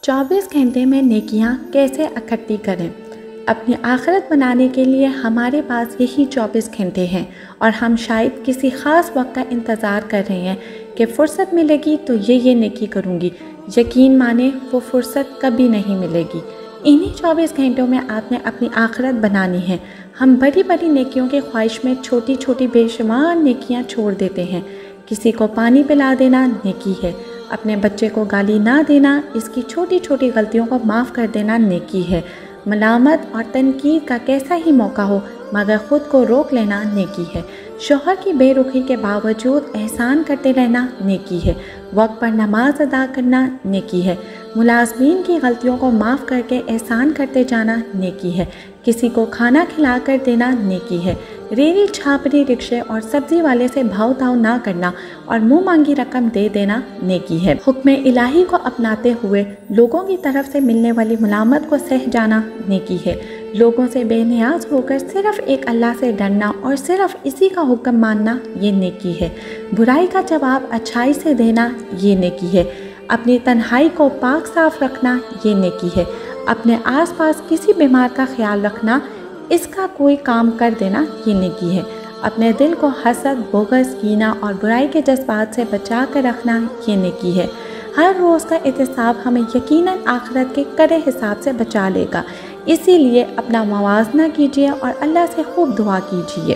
24 گھنٹے میں نیکیاں کیسے اکٹھی کریں؟ اپنی آخرت بنانے کے لیے ہمارے پاس یہی 24 گھنٹے ہیں، اور ہم شاید کسی خاص وقت کا انتظار کر رہے ہیں کہ فرصت ملے گی تو یہ نیکی کروں گی۔ یقین مانیں وہ فرصت کبھی نہیں ملے گی۔ انہی 24 گھنٹوں میں آپ نے اپنی آخرت بنانی ہے۔ ہم بڑی بڑی نیکیوں کی خواہش میں چھوٹی چھوٹی بے شمار نیکیاں چھوڑ دیتے ہیں۔ کسی کو پانی پلا دینا نیکی ہے، اپنے بچے کو گالی نہ دینا، اس کی چھوٹی چھوٹی غلطیوں کو معاف کر دینا نیکی ہے۔ ملامت اور تنقید کا کیسا ہی موقع ہو مگر خود کو روک لینا نیکی ہے۔ شوہر کی بے رخی کے باوجود احسان کرتے رہنا نیکی ہے۔ وقت پر نماز ادا کرنا نیکی ہے۔ ملازمین کی غلطیوں کو معاف کر کے احسان کرتے جانا نیکی ہے۔ کسی کو کھانا کھلا کر دینا نیکی ہے۔ ریڑھی چھاپری رکشے اور سبزی والے سے بھاؤ تاؤ نہ کرنا اور منہ مانگی رقم دے دینا نیکی ہے۔ حکم الہی کو اپناتے ہوئے لوگوں کی طرف سے ملنے والی ملامت کو سہ جانا نیکی ہے۔ لوگوں سے بے نیاز ہو کر صرف ایک اللہ سے ڈرنا اور صرف اسی کا حکم ماننا یہ نیکی ہے۔ برائی کا جواب اچھائی سے دینا یہ نیکی ہے۔ اپنی تنہائی کو پاک صاف رکھنا یہ نیکی ہے۔ اپنے آس پاس کسی بیمار کا خیال رکھنا، اس کا کوئی کام کر دینا یہ نیکی ہے۔ اپنے دل کو حسد، بغض، کینہ اور برائی کے جذبات سے بچا کر رکھنا یہ نیکی ہے۔ ہر روز کا احتساب ہمیں یقیناً آخرت کے کڑے حساب سے بچا لے گا، اسی لیے اپنا موازنہ کیجیے اور اللہ سے خوب دعا کیجیے۔